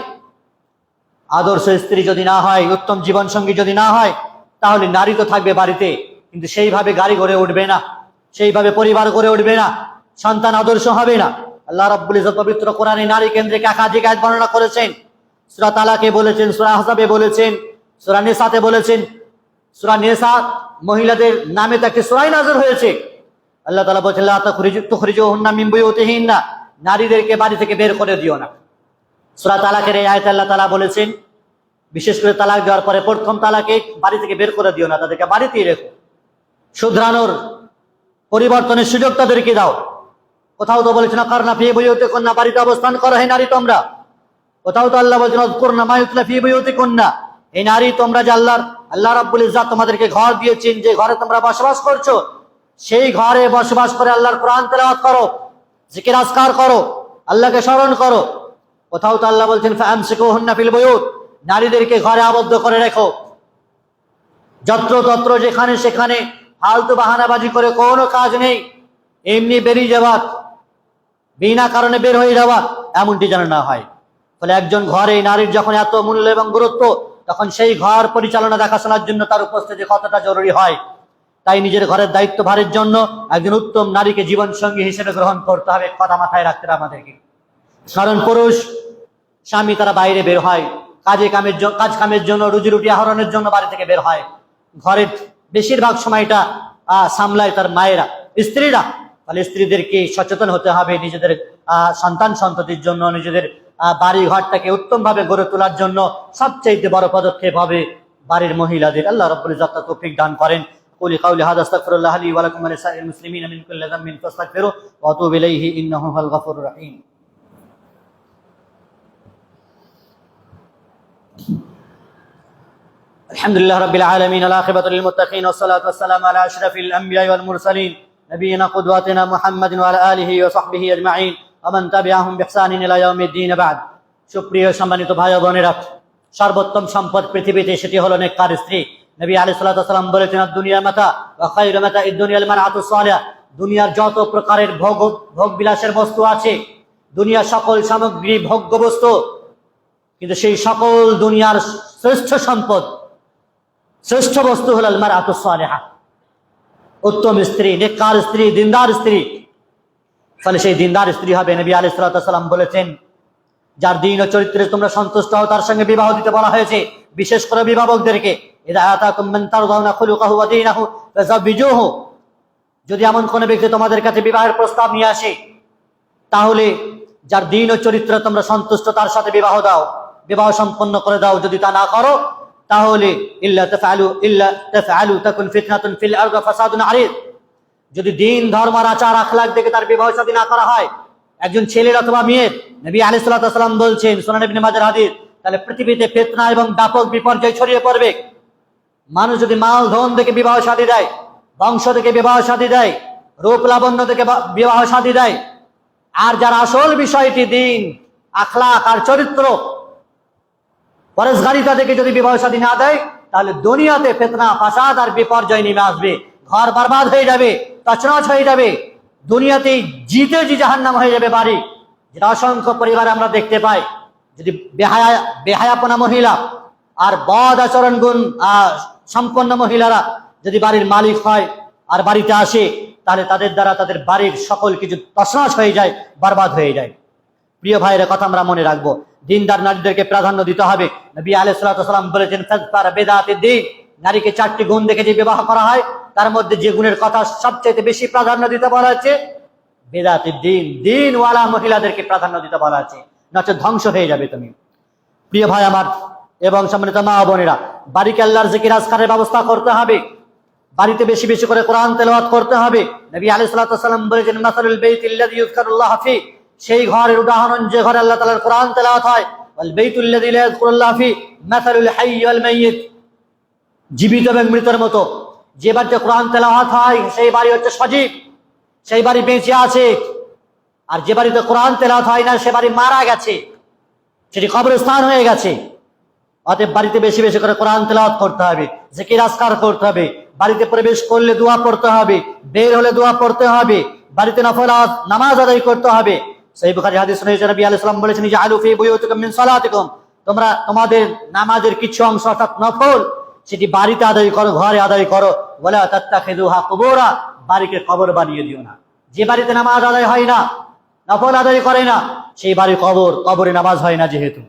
আদর্শ স্ত্রী যদি না হয়, উত্তম জীবন সঙ্গী যদি না হয়, তাহলে নারী তো থাকবে বাড়িতে, কিন্তু সেইভাবে গাড়ি গড়ে উঠবে না, সেইভাবে পরিবার গড়ে উঠবে না, সন্তান আদর্শ হবে না। আল্লাহ রাব্বুল ইজ্জত পবিত্র কোরআনে নারী কেন্দ্রিক একাধিক আয়াত বর্ণনা করেছেন। সূরা তালাকে বলেছেন, সূরা আহজাবে বলেছেন, সূরা নিসাতে বলেছেন। সূরা নিসা মহিলাদের নামে তো একটি সূরাই নাযিল হয়েছে। আল্লাহ তাআলা বলেছেন, লা তুখরিজুহুন্না মিন বুয়ুতিহিন্না, নারীদেরকে বাড়ি থেকে বের করে দিও না। সূরা তালাকের এই আয়াতে আল্লাহ তাআলা বলেছেন, বিশেষ করে তালাক দেওয়ার পরে প্রথম তালাকে বাড়ি থেকে বের করে দিও না, তাদেরকে বাড়িতেই রেখো। শুধরানোর পরিবর্তনের সুযোগ তাদেরকে দাও। কোথাও তো বলেছেন কারনা ফি বুয়ুতিকুন্না, বাড়িতে অবস্থান করো হে নারী তোমরা। কোথাও তো আল্লাহ বলছেন উযকুরনা মা ইউতলা ফি বুয়ুতিকুন্না, এই নারী তোমরা যে আল্লাহ রাব্বুল ইজ্জাত তোমাদেরকে ঘর দিয়েছেন, যে ঘরে তোমরা বসবাস করছো, সেই ঘরে বসবাস করে আল্লাহর কোরআন তেলাওয়াত করো, জিকির আজকার করো, আল্লাহকে স্মরণ করো। কোথাও তো আল্লাহ বলছেন ফামসিকুহুন্না ফিল বুয়ুত, নারীদেরকে ঘরে আবদ্ধ করে রেখো। যত্রতত্র যেখানে সেখানে ফালতু বাহানাবাজি করে কোনো কাজ নেই, এমনি বেরিয়ে যাওয়া, বিনা কারণে বের হয়ে যাওয়া, এমনটি যেন না হয়। ফলে একজন ঘরে নারীর যখন এত মূল্য এবং গুরুত্ব, তখন সেই ঘর পরিচালনা দেখাশোনার জন্য তার উপস্থিতি কতটা জরুরি হয়। তাই নিজের ঘরের দায়িত্বভারের জন্য একজন উত্তম নারীকে জীবন সঙ্গী হিসেবে গ্রহণ করতে হবে, কথা মাথায় রাখতে হবে আমাদেরকে। কারণ পুরুষ স্বামী তারা বাইরে বের হয়, কাজ কামের জন্য, রুজি রুটি আহরণের জন্য বাড়ি থেকে বের হয়। ঘরের বেশিরভাগ সময়টা সামলায় তার মায়েরা, স্ত্রীরা। তাহলে স্ত্রীদেরকে সচেতন হতে হবে নিজেদের সন্তান সন্ততির জন্য, নিজেদের বাড়ি ঘরটাকে উত্তম ভাবে গড়ে তোলার জন্য। সবচেয়ে বড় পদক্ষেপ হবে বাড়ির মহিলাদের। আল্লাহ রাব্বুল ইজ্জাত তৌফিক দান করেন। قولي قولي هذا استغفر الله لي ولكم ولسائر المسلمين من كل ذنب فاستغفروه واتوبوا اليه انه هو الغفور الرحيم. الحمد لله رب العالمين، العاقبة للمتقين، والصلاة والسلام على أشرف الأنبياء والمرسلين نبينا قدوتنا محمد وعلى آله وصحبه أجمعين ومن تبعهم بإحسان إلى يوم الدين بعد. সুপ্রিয় সম্মানিত ভাই ও বোনেরা, সর্বোত্তম সম্পদ পৃথিবীতে সেটি হলো নেককার স্ত্রী। নবী আলাইহিস সালাতু ওয়াস সালাম বলেছেন দুনিয়া মাতা ওয়া খায়রু মাতা'id দুনিয়াল মারআতু সালিহা, দুনিয়ার যত প্রকারের ভোগ বিলাসের বস্তু আছে, দুনিয়ার সকল সামগ্রী ভোগ্য বস্তু, কিন্তু সেই সকল দুনিয়ার শ্রেষ্ঠ সম্পদ, শ্রেষ্ঠ বস্তু হল আল মারআতু সালিহা, উত্তম স্ত্রী, নেককার স্ত্রী, দিনদার স্ত্রী। ফলে সেই দিনদার স্ত্রী হবে। নবী আলাইহিস সালাতু ওয়াস সালাম বলেছেন যার দিন ও চরিত্রে তোমরা সন্তুষ্ট হও তার সঙ্গে বিবাহ দিতে বলা হয়েছে, বিশেষ করে অভিভাবকদেরকে। ইযা আতাকুম মান তারদাউনা খুলুকাহু ওয়া দীনাহু ফাযাওবিজুহু, যদি এমন কোন ব্যক্তি তোমাদের কাছে বিবাহের প্রস্তাব নিয়ে আসে, তাহলে যার দিন ও চরিত্র তোমরা সন্তুষ্ট তার সাথে বিবাহ দাও, বিবাহ সম্পন্ন করে দাও। যদি তা না করো তাহলে ইল্লা তাফআলু তাকুন ফিতনাতুন ফিল আরদি ওয়া ফাসাদুন আরিদ, যদি দিন ধর্ম আর আচার আখলাক দেখে তার বিবাহ শাদী না করা হয়, একজন ছেলের অথবা মেয়ের, নবী আলাইহিস সালাতু ওয়াস সালাম বলছেন সুনান ইবনে মাজার হাদিস, তাহলে পৃথিবীতে ফিতনা এবং ব্যাপক বিপর্যয় ছড়িয়ে পড়বে। মানুষ যদি মাল ধন দেখে বিবাহ শাদী দেয়, বংশ থেকে বিবাহ শাদী দেয়, রূপ লাবণ্য থেকে বিবাহ শাদী দেয়, আর যার আসল বিষয়টি দিন আখলাক আর চরিত্র পরেশগারিতা থেকে যদি বিবাহ শাদী না দেয়, তাহলে দুনিয়াতে ফিতনা ফাসাদ আর বিপর্যয় নেমে আসবে, ঘর বরবাদ হয়ে যাবে, তছনছ হয়ে যাবে, দুনিয়াতেই জিতে জি জাহান্নাম হয়ে যাবে বাড়ি। যেটা অসংখ্য পরিবারে আমরা দেখতে পাই। যদি বেহায়াপনা মহিলা আর বদ আচরণ গুণ সম্পন্ন মহিলারা যদি বাড়ির মালিক হয় আর বাড়িতে আসে, তাহলে তাদের দ্বারা তাদের বাড়ির সকল কিছু তছনছ হয়ে যায়, বরবাদ হয়ে যায়। প্রিয় ভাইয়ের কথা আমরা মনে রাখবো, দিনদার নারীদেরকে প্রাধান্য দিতে হবে। নবী আলাইহিস সালাতু ওয়াস সালাম বলেছেন ফাযফার বিদাতিদ দ্বীন, নারীকে 4টি গুণ দেখে যে বিবাহ করা হয়, তার মধ্যে যে গুণের কথা সবচেয়ে বেশি প্রাধান্য দিতে বলা হচ্ছে বিদাতিদ দ্বীন, দ্বীনওয়ালা মহিলাদেরকে প্রাধান্য দিতে বলা আছে, নচেত ধ্বংস হয়ে যাবে তুমি। প্রিয় ভাই আমার এবং সম্মানিত মা বোনেরা, বাড়িকে আল্লাহর জিকির আজকারের ব্যবস্থা করতে হবে, বাড়িতে বেশি বেশি করে কোরআন তেলাওয়াত করতে হবে। নবী আলাইহিস সালাতু ওয়াস সালাম বলেছেন মাসালুল বাইতিল্লাযী ইযকারুল্লাহ ফি, সেই ঘরের উদাহরণ যে ঘরে আল্লাহ তাআলার কোরআন তেলাওয়াত হয়, ওয়াল বাইতুল্লাযী লা ইয়াযকুরুল্লাহ ফি মাসালুল হাইয়্যি ওয়াল মাইয়িত, জীবিত এবং মৃতের মতো। যে বাড়িতে কোরআন তেলাওয়াত হয় সেই বাড়ি হচ্ছে সজীব, সেই বাড়ি বেঁচে আছে। আর যে বাড়িতে কোরআন তেলাওয়াত হয় না সে বাড়ি মারা গেছে, সেটি কবরস্থান হয়ে গেছে। অতএব বাড়িতে বেশি বেশি করে কোরআন তেলাওয়াত করতে হবে, জিকির আজকার করতে হবে, বাড়িতে প্রবেশ করলে দোয়া পড়তে হবে, বের হলে দোয়া পড়তে হবে, বাড়িতে নফল নামাজ আদায় করতে হবে। সহিহ বুখারী হাদিস রয়েছে, নবী আলাইহিস সালাম বলেছেন ইজআলু ফি বুয়ুতিকুম মিন সালাতিকুম, তোমরা তোমাদের নামাজের কিছু অংশ অর্থাৎ নফল সেটি বাড়িতে আদায় করো, ঘরে আদায় করো। ওয়ালা তাত্তাখিযুহা কুবুরা, বাড়িকে কবর বানিয়ে দিও না। যে বাড়িতে নামাজ আদায় হয় না, নফল আদায় করে না, সেই বাড়ি কবর, কবরে নামাজ হয় না যেহেতু।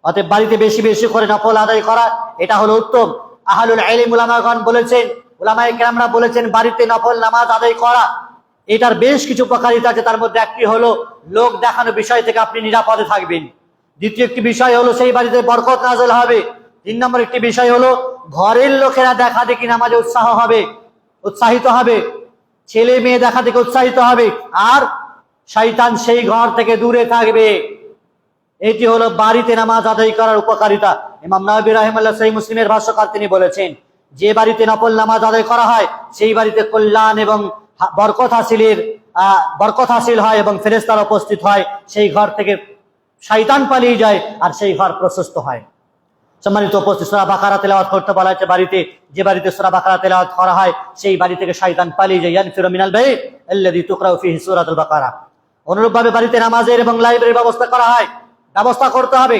অতএব বাড়িতে বেশি বেশি করে নফল আদায় করা, এটা হলো উত্তম। আহলুল ইলম উলামাগণ বলেছেন, উলামায়ে কেরামরা বলেছেন, বাড়িতে নফল নামাজ আদায় করা এটার বেশ কিছু উপকারিতা আছে। তার মধ্যে একটি হলো লোক দেখানো বিষয় থেকে আপনি নিরাপদে থাকবেন। দ্বিতীয় একটি বিষয় হলো সেই বাড়িতে বরকত নাযিল হবে, 3 নম্বর একটি বিষয় হলো ঘরের লোকেরা দেখা দেখি নামাজে উৎসাহিত হবে, ছেলে মেয়ে দেখা দেখে উৎসাহিত হবে, আর শয়তান সেই ঘর থেকে দূরে থাকবে। এটি হলো বাড়িতে নামাজ আদায় করার উপকারিতা। ইমাম নাওয়াবী রাহিমাহুল্লাহ সহিহ মুসলিমের ভাষ্যকার তিনি বলেছেন, যে বাড়িতে নফল নামাজ আদায় করা হয় সেই বাড়িতে কল্যাণ এবং বরকত হাসিল হয় এবং ফেরেশতারা উপস্থিত হয়, সেই ঘর থেকে শয়তান পালিয়ে যায় আর সেই ঘর প্রশস্ত হয়। সম্মানিত উপস্থিত, সূরা বাকারা তেলাওয়াত করতে বলা হয়েছে বাড়িতে, যে বাড়িতে সূরা বাকারা তেলাওয়াত করা হয় সেই বাড়ি থেকে শয়তান পালিয়ে যায়। ইয়ানফিরু মিনাল বাইত আল্লাযী তুকরাউ ফীহি সূরাতুল বাকারা। অনুরূপভাবে বাড়িতে নামাজের এবং লাইব্রেরির ব্যবস্থা করা হয়, ব্যবস্থা করতে হবে।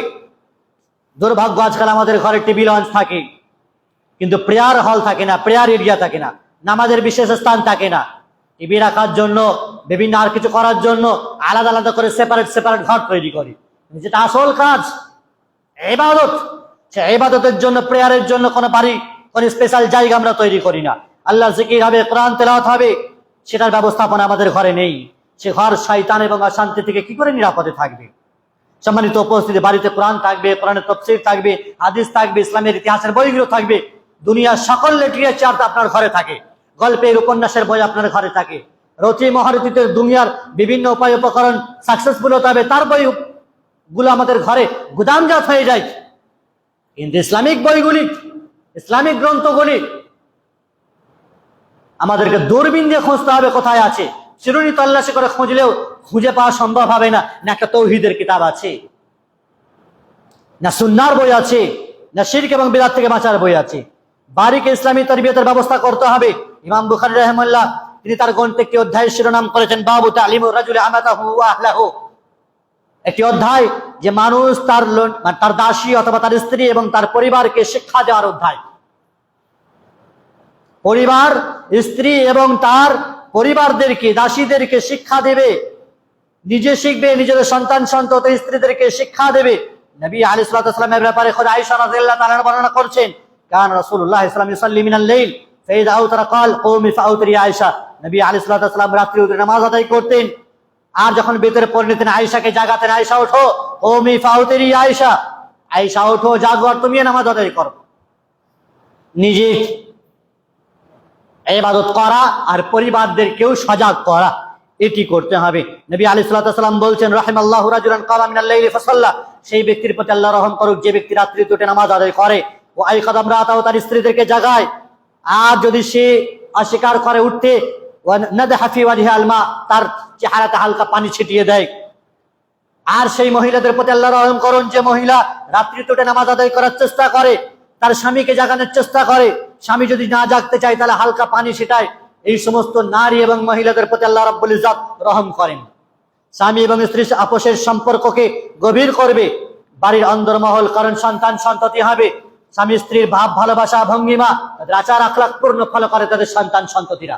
দুর্ভাগ্য, আজকাল আমাদের ঘরে টিভি লঞ্চ থাকে কিন্তু প্রেয়ার হল থাকে না, প্রেয়ার এরিয়া থাকে না, নামাজের বিশেষ স্থান থাকে না। টিভি রাখার জন্য, বিভিন্ন আর কিছু করার জন্য আলাদা আলাদা করে সেপারেট ঘর তৈরি করি, যেটা আসল কাজ ইবাদত, সে ইবাদতের জন্য, প্রেয়ারের জন্য কোনো বাড়ি, কোনো স্পেশাল জায়গা আমরা তৈরি করি না। আল্লাহ জিকির হবে, কোরআন তেলাওয়াত হবে, সেটার ব্যবস্থাপনা আমাদের ঘরে নেই। সে ঘর শয়তান এবং অশান্তি থেকে কি করে নিরাপদে থাকবে? সম্মানিত উপস্থিতি, বাড়িতে কোরআন থাকবে, কোরআনের তাফসীর থাকবে, হাদিস থাকবে, ইসলামের ইতিহাসের বইগুলো থাকবে, দুনিয়ার সকল লিটারেচার আপনার ঘরে থাকে, গল্পের উপন্যাসের বই আপনার ঘরে থাকে, রচি মহারথীতে দুনিয়ার বিভিন্ন উপায় উপকরণ সাকসেসফুল হতে হবে তার বইগুলো আমাদের ঘরে গুদামজাত হয়ে যায়। কিন্তু ইসলামিক বইগুলি, ইসলামিক গ্রন্থগুলি আমাদেরকে দূরবীন দিয়ে খুঁজতে হবে কোথায় আছে। চিরুনি তল্লাশি করে খুঁজলেও খুঁজে পাওয়া সম্ভব হবে না। না একটা তৌহিদের কিতাব আছে, না সুন্নাহর বই আছে, না শিরক এবং বিদআত থেকে বাঁচার বই আছে। বাড়িকে ইসলামী তারবিয়তের ব্যবস্থা করতে হবে। ইমাম বুখারী রাহিমাহুল্লাহ তিনি তার গ্রন্থে একটি অধ্যায়ের শিরোনাম করেছেন বাবু তালিমুর রাজুলি আমাতাহু ওয়া আহলাহু। একটি অধ্যায় যে মানুষ তার দাসী অথবা তার স্ত্রী এবং তার পরিবারকে শিক্ষা দেওয়ার অধ্যায়। পরিবার, স্ত্রী এবং তার পরিবারদেরকে, দাসীদেরকে শিক্ষা দেবে, নিজে শিখবে, নিজের সন্তান সন্ততি স্ত্রীদেরকে শিক্ষা দেবে। নবী আলাইহিস সালাতু ওয়াস সালামের ব্যাপারে খোদ আয়েশা রাদিয়াল্লাহু তাআলা বর্ণনা করছেন, কান রাসূলুল্লাহ সাল্লাল্লাহু আলাইহি ওয়াসাল্লাম ইউসাল্লি মিনাল লাইল ফাইযা আওতারা ক্বাল কুমি ফাউতরি আয়েশা। নবী আলাইহিস সালাতু ওয়াস সালাম রাত্রে নামাজ আদায় করতেন, আর যখন বেতের পড়ে নিতেন আয়েশাকে জাগাতেন, আয়েশা ওঠো, কুমি ফাউতরি আয়েশা, আয়েশা ওঠো, জাগো আর তুমি নামাজ আদায় করো। নিজে ইবাদত করা আর পরিবারদেরকেও সজাগ করা, এটি করতে হবে। নবী আলাইহিস সালাতু ওয়াস সালাম বলছেন, রাহিমাল্লাহু রাজুলান কামা মিনাল লাইলি ফাসাল্লা, সেই ব্যক্তির প্রতি আল্লাহ রহম করুক যে ব্যক্তি রাত্রিতে উঠে নামাজ আদায় করে, ও আইকাদ আমরাতাহু, তার স্ত্রীদেরকে জাগায়, আর যদি সে অস্বীকার করে উঠতে, ওয়া নাদহা ফি ওয়াজহিল মা, তার চেহারাতে হালকা পানি ছিটিয়ে দেয়। আর সেই মহিলাদের প্রতি আল্লাহ রহম করুন যে মহিলা রাত্রিতে উঠে নামাজ আদায় করার চেষ্টা করে, তার স্বামীকে জাগানোর চেষ্টা করে, স্বামী যদি না জাগতে চায় তাহলে হালকা পানি ছিটায়। এই সমস্ত নারী এবং মহিলাদের প্রতি আল্লাহ রাব্বুল ইজ্জত রহম করেন। স্বামী এবং স্ত্রীর আপোষের সম্পর্ককে গভীর করবে বাড়ির অন্দরমহল, কারণ সন্তান সন্ততি হবে। স্বামী স্ত্রীর ভাব, ভালোবাসা, ভঙ্গিমা, তাদের আচার আখলাক পূর্ণ ফলো করে তাদের সন্তান সন্ততিরা।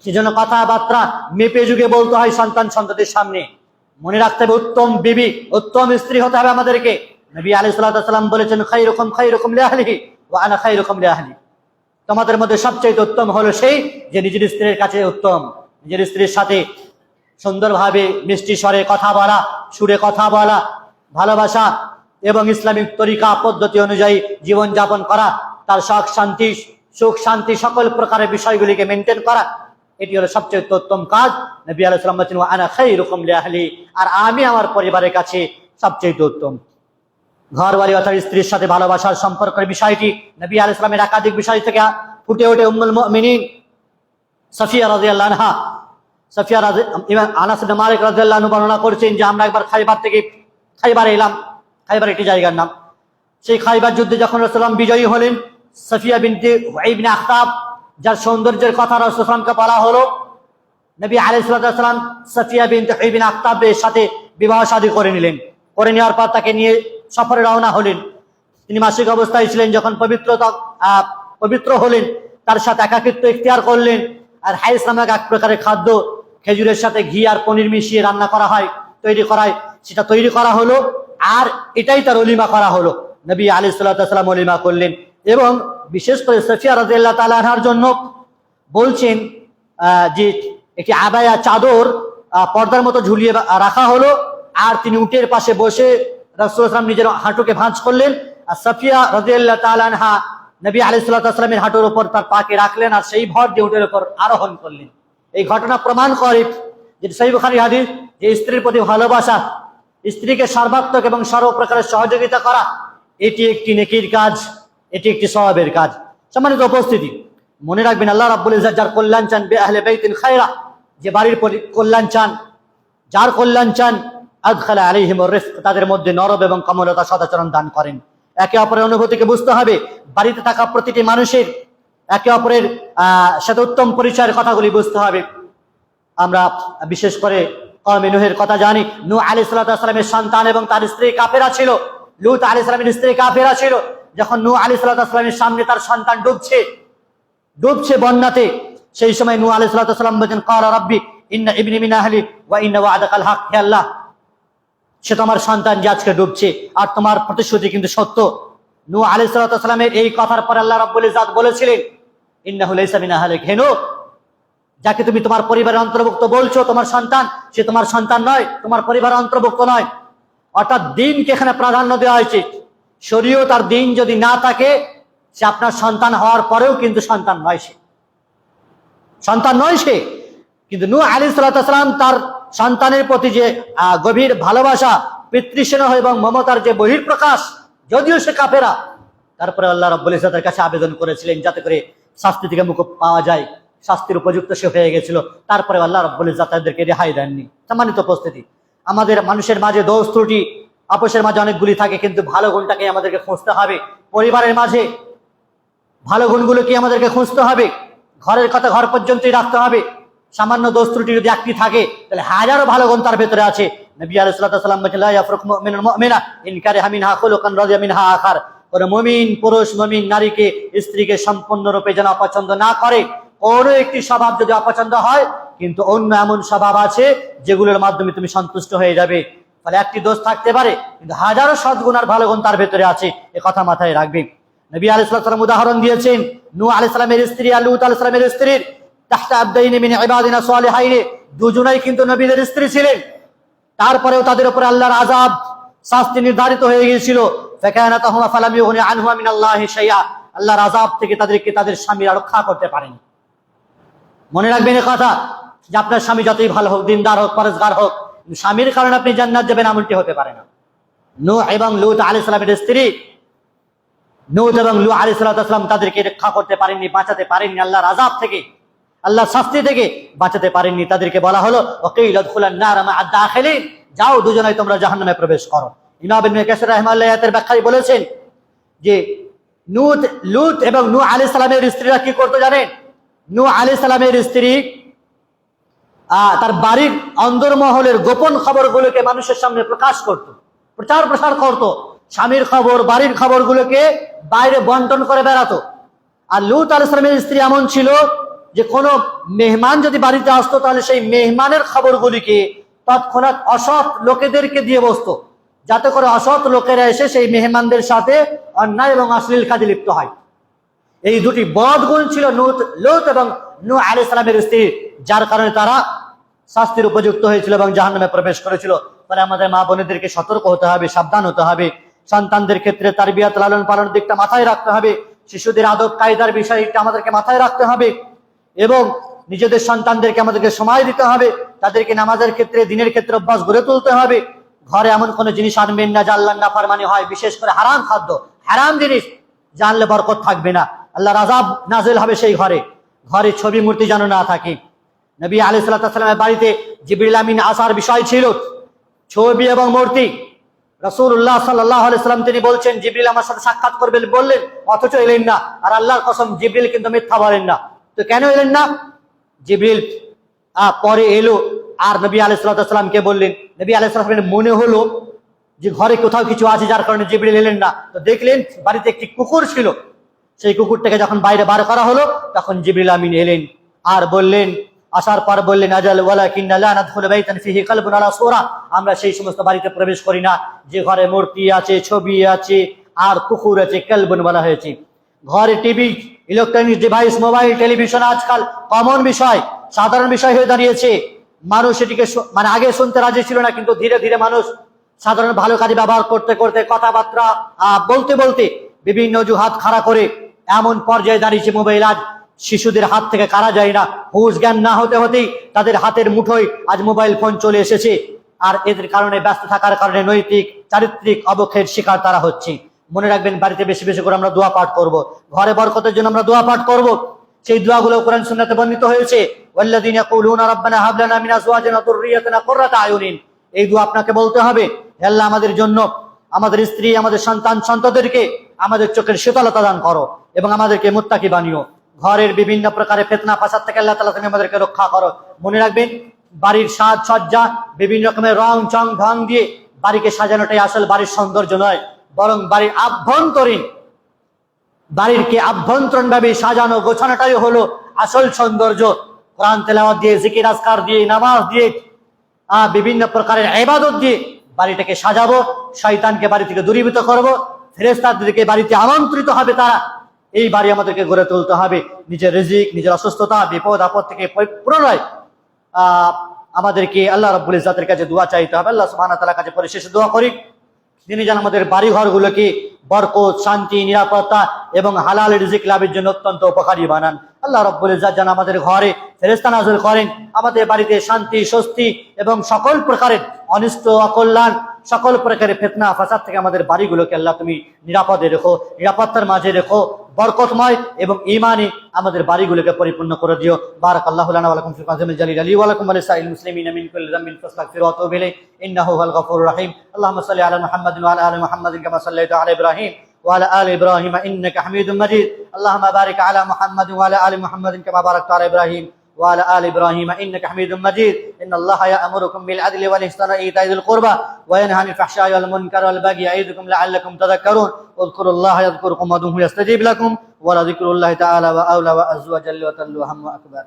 সেজন্য কথাবার্তা মেপে যুগে বলতে হয় সন্তান সন্ততির সামনে। মনে রাখতে হবে উত্তম বিবি, উত্তম স্ত্রী হতে হবে আমাদেরকে। নবী আলাইহিস সালাতু ওয়াস সালাম বলেছেন, খায়রুকুম লিআহলিহি ওয়া আনা খায়রুকুম লিআহলি। তোমাদের মধ্যে সবচেয়ে উত্তম হলো সেই যে নিজের স্ত্রীর কাছে উত্তম, নিজের স্ত্রীর সাথে সুন্দরভাবে মিষ্টি স্বরে কথা বলা, সুরে কথা বলা, ভালোবাসা এবং ইসলামিক তরিকা পদ্ধতি অনুযায়ী জীবন যাপন করা, তার সুখ শান্তি সকল প্রকারের বিষয়গুলিকে মেনটেন করা, এটি হলো সবচেয়ে উত্তম কাজ। নবী আলাইহিস সালাম বলেছেন, ওয়া আনা খায়রুকুম লিআহলি, আর আমি আমার পরিবারের কাছে সবচেয়ে উত্তম। ঘরবাড়ি অর্থাৎ স্ত্রীর সাথে ভালোবাসার সম্পর্কের বিষয়টি নবী আলাইহিস সালামের একাধিক বিষয় থেকে ফুটে ওঠে। উম্মুল মুমিনিন সাফিয়া রাদিয়াল্লাহু আনহা, আনাস ইবনে মালিক রাদিয়াল্লাহু আনহু বর্ণনা করেছেন যে আমরা একবার খাইবারে এলাম, খাইবার একটি জায়গার নাম। সেই খাইবার যুদ্ধে যখন রাসূলুল্লাহ বিজয়ী হলেন, সাফিয়া বিনতে হুয়াই ইবনে আখতাব, যার সৌন্দর্যের কথা রাসূলুল্লাহকে বলা হলো, নবী আলাইহিস সালাম সাফিয়া বিনতে হুয়াই ইবনে আখতাবের সাথে বিবাহ শাদী করে নিলেন। করে নেওয়ার পর তাকে নিয়ে সফরে রওনা হলেন। তিনি মাসিক অবস্থায় ছিলেন, যখন পবিত্র হলেন তার সাথে একাকিত্ব ইখতিয়ার করলেন। আর হাইস নামক এক প্রকারের খাদ্য খেজুরের সাথে ঘি আর পনির মিশিয়ে রান্না করা হয়, সেটা তৈরি করা হলো, আর এটাই তার ওলিমা করা হলো। নবী আলাইহিস সালাতু ওয়াস সালাম ওলিমা করলেন এবং বিশেষ করে সাফিয়া রাদিয়াল্লাহু তাআলা আনহার জন্য বলছেন যে একটি আবায়া, চাদর পর্দার মতো ঝুলিয়ে রাখা হলো, আর তিনি উটের পাশে বসে রাসূলুল্লাহ সাল্লাল্লাহু আলাইহি ওয়াসাল্লাম নিজের হাঁটুকে ভাঁজ করলেন আর সাফিয়া রাদিয়াল্লাহু তাআলা আনহা নবী আলাইহিস সালাতু ওয়াস সালামের হাঁটুর উপর তার পাকে রাখলেন আর সেই ভর দিয়ে উটের উপর আরোহণ করলেন। এই ঘটনা প্রমাণ করে যে সহিহ বুখারী হাদিস, যে স্ত্রীর প্রতি ভালোবাসা, স্ত্রীকে সর্বাত্মক এবং সর্বপ্রকারের সহযোগিতা করা, এটি একটি নেকির কাজ, এটি একটি সওয়াবের কাজ। সম্মানিত উপস্থিতি, মনে রাখবেন আল্লাহ রাব্বুল ইজ্জত যার কল্যাণ চান, বে আহলে বাইতিন খায়রা, যে বাড়ির কল্যাণ চান, যার কল্যাণ চান, আদখালা আলাইহিমুর রিফক, তাদের মধ্যে নরম এবং কোমলতা সদাচরণ দান করেন। একে অপরের অনুভূতিকে বুঝতে হবে। বাড়িতে থাকা প্রতিটি মানুষের একে অপরের সাথে উত্তম পরিচয়ের কথাগুলি বুঝতে হবে। আমরা বিশেষ করে কওমে নূহের কথা জানি। নূহ আলাইহিস সালাতু ওয়াস সালামের সন্তান এবং তার স্ত্রী কাফেরা ছিল। লূত আলাইহিস সালামের স্ত্রী কাফেরা ছিল। যখন নূহ আলাইহিস সালাতু ওয়াস সালামের সামনে তার সন্তান ডুবছে বন্যাতে, সেই সময় নূহ আলাইহিস সালাতু ওয়াস সালাম বলেন, ক্বালা রাব্বি ইন্না ইবনি মিন আহলি ওয়া ইন্না ওয়া'দাকাল হক। হে আল্লাহ, সে তোমার সন্তান যে আজকে ডুবছে আর তোমার প্রতিশ্রুতি কিন্তু সত্য। নূহ আলাইহিস সালাতু ওয়াস সালামের এই কথার পর আল্লাহ রাব্বুল ইজ্জত বলেছিলেন, ইন্নাহু লাইসা মিন আহলিক, হে নূহ, যাকে তুমি তোমার পরিবারের অন্তর্ভুক্ত বলছো তোমার সন্তান, সে তোমার সন্তান নয়, তোমার পরিবারের অন্তর্ভুক্ত নয়। অর্থাৎ দিনকে এখানে প্রাধান্য দেওয়া হয়েছে। শরীয়ত আর দিন যদি না থাকে, সে আপনার সন্তান হওয়ার পরেও কিন্তু সন্তান নয় সে। কিন্তু নূহ আলাইহিস সালাতু ওয়াস সালাম তার সন্তানের প্রতি যে গভীর ভালোবাসা, পিতৃস্নেহ এবং মমতার যে বহিঃপ্রকাশ, যদিও সে কাফেরা, তারপরে আল্লাহ রাব্বুল ইজ্জতের কাছে আবেদন করেছিলেন যাতে করে শাস্তি থেকে মুক্তি পাওয়া যায়। শাস্তির উপযুক্ত সে হয়ে গেছিল, তারপরে আল্লাহ রাব্বুল ইজ্জত তাদেরকে রেহাই দেননি। সম্মানিত উপস্থিতি, আমাদের মানুষের মাঝে দোষ ত্রুটি আপোষের মাঝে অনেকগুলি থাকে, কিন্তু ভালো গুণটাকে আমাদেরকে খুঁজতে হবে। পরিবারের মাঝে ভালো গুণগুলোকে আমাদেরকে খুঁজতে হবে। ঘরের কথা ঘর পর্যন্তই রাখতে হবে। সামান্য দোষ ত্রুটি যদি একটি থাকে, তাহলে হাজারো ভালো গুণ তার ভেতরে আছে। নবী আলাইহিস সালাতু ওয়াস সালাম বলেন, লা ইয়াফরুক মুমিনুন মুমিনা ইন কারিহা মিনহা খুলুকান রাদিয়া মিনহা আখার। কোন মুমিন পুরুষ মুমিন নারীকে, স্ত্রীকে সম্পূর্ণরূপে যেন অপছন্দ না করে। কোন একটি স্বভাব যদি অপছন্দ হয়, কিন্তু অন্য এমন স্বভাব আছে যেগুলোর মাধ্যমে তুমি সন্তুষ্ট হয়ে যাবে। ফলে একটি দোষ থাকতে পারে, কিন্তু হাজারো সদ্গুণ আর ভালো গুণ তার ভেতরে আছে, এ কথা মাথায় রাখবে। নবী আলাইহিস সালাম উদাহরণ দিয়েছেন নূহ আলাইহিস সালামের স্ত্রী আর লূত আলাইহিস সালামের স্ত্রীর। তাহতা আবদাইনি মিন ইবাদিনা সালিহাইন, দুজনেই কিন্তু নবীদের স্ত্রী ছিলেন। তারপরেও তাদের উপর আল্লাহর আযাব, শাস্তি নির্ধারিত হয়ে গিয়েছিল। ফাকানাতাহুমা ফালাম ইউগনি আনহুমা মিনাল্লাহি শাইআ, আল্লাহর আযাব থেকে তাদেরকে তাদের স্বামীরা রক্ষা করতে পারেনি। মনে রাখবেন এই কথা, যে আপনার স্বামী যতই ভালো হোক, দিনদার হোক, পরেজগার হোক, স্বামীর কারণে আপনি জান্নাত যাবেন এমনটি হতে পারে না। নূহ এবং লূত আলাইহিস সালামের স্ত্রী, নূহ এবং লূত আলাইহিস সালাম তাদেরকে রক্ষা করতে পারেননি, বাঁচাতে পারেননি আল্লাহর আযাব থেকে, আল্লাহর শাস্তি থেকে বাঁচাতে পারেননি। তাদেরকে বলা হলো ওয়াকিল উদখুলান নার মা'আদ দাখিলিন, যাও দুজনেই তোমরা জাহান্নামে প্রবেশ করো। ইমাম ইবনে কাসির রাহিমাহুল্লাহ আয়াতের ব্যাখ্যায় বলেছেন যে লূত এবং নূহ আলাইহিস সালামের স্ত্রীরা কি করতো জানেন? নূহ আলাইহিস সালামের স্ত্রী তার বাড়ির অন্দরমহলের গোপন খবরগুলোকে মানুষের সামনে প্রকাশ করত, প্রচার প্রসার করত। স্বামীর খবর, বাড়ির খবরগুলোকে বাইরে বন্টন করে বেড়াতো। আর লূত আলাইহিস সালামের স্ত্রী এমন ছিল যে কোনো মেহমান যদি বাড়িতে আসতো, তাহলে সেই মেহমানের খবরগুলিকে তৎক্ষণাৎ অসৎ লোকেদেরকে দিয়ে বসতো, যাতে করে অসৎ লোকেরা এসে সেই মেহমানদের সাথে অন্যায় এবং অশ্লীল কাজে লিপ্ত হয়। এই দুটি বদ গুণ ছিল লূত এবং নূহ আলাইহিস সালামের স্ত্রী, যার কারণে তারা শাস্তির উপযুক্ত হয়েছিল এবং জাহান্নামে প্রবেশ করেছিল। ফলে আমাদের মা বোনেদেরকে সতর্ক হতে হবে, সাবধান হতে হবে। সন্তানদের ক্ষেত্রে তারবিয়াত, লালন পালনের দিকটা মাথায় রাখতে হবে। শিশুদের আদব কায়দার বিষয়টা আমাদেরকে মাথায় রাখতে হবে এবং নিজেদের সন্তানদেরকে আমাদেরকে সময় দিতে হবে। তাদেরকে নামাজের ক্ষেত্রে, দিনের ক্ষেত্রে অভ্যাস গড়ে তুলতে হবে। ঘরে এমন কোনো জিনিস আনবেন না যা আল্লাহর নাফরমানি হয়, বিশেষ করে হারাম খাদ্য, হারাম জিনিস জানলে বরকত থাকবে না, আল্লাহর আযাব নাযিল হবে সেই ঘরে। ঘরে ছবি মূর্তি যেন না থাকে। নবী আলাইহিস সালামের বাড়িতে জিবরিল আমিন আসার বিষয় ছিল ছবি এবং মূর্তি। রাসূলুল্লাহ সাল্লাল্লাহু আলাইহি ওয়াসাল্লাম তিনি বলছেন জিবরিল আমার সাথে সাক্ষাৎ করবেন বললেন, অথচ এলেন না। আর আল্লাহর কসম, জিবরিল কিন্তু মিথ্যা বলেন না। তো কেন এলেন না? জিবরিল পরে এলো আর নবী আলাইহিস সালামকে বললেন। নবী আলাইহিস সালামের মনে হলো যে ঘরে কোথাও কিছু আছে, যার কারণে জিবরিল এলেন না। তো দেখলেন বাড়িতে একটি কুকুর ছিল। সেই কুকুরটাকে যখন বাইরে বার করা হলো, তখন জিবরিল আমিন এলেন আর বললেন, আসার পর বললেন, আজাল ওয়ালাকিন্না লা নাদখুলু বাইতান ফিহি কলবুন আলা সূরা, আমরা সেই সমস্ত বাড়িতে প্রবেশ করি না যে ঘরে মূর্তি আছে, ছবি আছে আর কুকুর আছে, কলবুন বলা হয়েছে। ঘরে TV, electronic device, mobile, television আজকাল কমন বিষয়, সাধারণ বিষয় হয়ে দাঁড়িয়েছে। মানুষ এটিকে আগে শুনতে রাজি ছিল না, কিন্তু ধীরে ধীরে মানুষ সাধারণ ভালো কাজে ব্যবহার করতে করতে কথাবার্তা বলতে বলতে বিভিন্ন অজুহাত খাড়া করে এমন পর্যায়ে দাঁড়িয়েছে মোবাইল আজ শিশুদের হাত থেকে কারা যায় না। হুঁশ জ্ঞান না হতে হতেই তাদের হাতের মুঠোয় আজ মোবাইল ফোন চলে এসেছে। আর এদের কারণে ব্যস্ত থাকার কারণে নৈতিক চারিত্রিক অবক্ষয়ের শিকার তারা হচ্ছে। মনে রাখবেন, বাড়িতে বেশি বেশি করে আমরা দোয়া পাঠ করব, ঘরে বরকতের জন্য আমরা দোয়া পাঠ করব। সেই দোয়াগুলো কোরআন সুন্নাতে বর্ণিত হয়েছে, ওয়াল্লাযীনা ইয়াকুলুনা রাব্বানা হাব লানা মিন আজওয়াজিনা ওয়া যুররিয়্যাতিনা কুররাতা আয়ুনিন। এই দোয়া আপনাকে বলতে হবে, হে আল্লাহ আমাদের জন্য, আমাদের স্ত্রী, আমাদের সন্তান সন্ততিদেরকে আমাদের চোখের শীতলতা দান করো এবং আমাদেরকে মুত্তাকি বানিও। ঘরের বিভিন্ন প্রকারের ফিতনা ফাসাদ থেকে আল্লাহ তাআলা তুমি আমাদেরকে রক্ষা করো। মনে রাখবেন, বাড়ির সাজ সজ্জা বিভিন্ন রকমের রং চং ঢং দিয়ে বাড়িকে সাজানোটাই আসল বাড়ির সৌন্দর্য নয়, বরং বাড়ির আভ্যন্তরীণ ভাবে সাজানো গোছানোটাই হলো আসল সৌন্দর্য। কোরআন তেলাওয়াত দিয়ে, জিকির আজকার দিয়ে, নামাজ দিয়ে, বিভিন্ন প্রকারের ইবাদত দিয়ে বাড়িটাকে সাজাবো, শয়তানকে বাড়ি থেকে দূরীভূত করবো, ফেরেশতাদেরকে বাড়িতে আমন্ত্রিত হবে তারা। এই বাড়ি আমাদেরকে গড়ে তুলতে হবে নিজের রিজিক, নিজের অসুস্থতা, বিপদ আপদ থেকে প্রলয়। আমাদেরকে আল্লাহ রাব্বুল ইজ্জাতের কাছে দোয়া চাইতে হবে। আল্লাহ সুবহানাহু ওয়া তাআলার কাছে পরিশেষে দোয়া করি, তিনি যেন আমাদের বাড়ি ঘরগুলোকে বরকত, শান্তি, নিরাপত্তা এবং হালাল রিজিক লাভের জন্য অত্যন্ত উপকারী বানান। আল্লাহ রাব্বুল ইজ্জাত যেন আমাদের ঘরে ফেরেশতা নাযিল করেন, আমাদের বাড়িতে শান্তি, স্বস্তি এবং সকল প্রকারের অনিষ্ট, অকল্যাণ, সকল প্রকারের ফিতনা ফাসাদ থেকে আমাদের বাড়িগুলোকে আল্লাহ তুমি নিরাপদে রেখো, নিরাপত্তার মাঝে রেখো, বরকতময় এবং ঈমানে আমাদের বাড়িগুলোকে পরিপূর্ণ করে দিও। বারাকাল্লাহু লানা ওয়া লাকুম ফি কাযমিল জালিল আলী ওয়া লাকুম ওয়া লিসাইল মুসলিমিনা মিন কুল্লি যামবিন ফাস্তাগফিরু ওয়া তুবু ইলাইহি ইন্নাহু হুয়াল গফুরুর রহিম। আল্লাহুম্মা সাল্লি আলা মুহাম্মাদিন ওয়া আলা আলি মুহাম্মাদিন কামা সাল্লাইতা আলা ইব্রাহিম ওয়া আলা আলি ইব্রাহিম ইন্নাকা হামিদুম মাজিদ। আল্লাহুম্মা বারিক আলা মুহাম্মাদিন ওয়া আলা আলি মুহাম্মাদিন কামা বারাকতা আলা ইব্রাহিম وعلى آل إبراهيم إنك حميد مجيد. إن الله يأمركم بالعدل والإحسان وإيتاء ذي القربى وينهى عن الفحشاء والمنكر والبغي يعظكم لعلكم تذكرون. اذكروا الله يذكركم وادعوه يستجيب لكم ولذكر الله تعالى وأولى وأعز وجل وجل وهم وأكبر.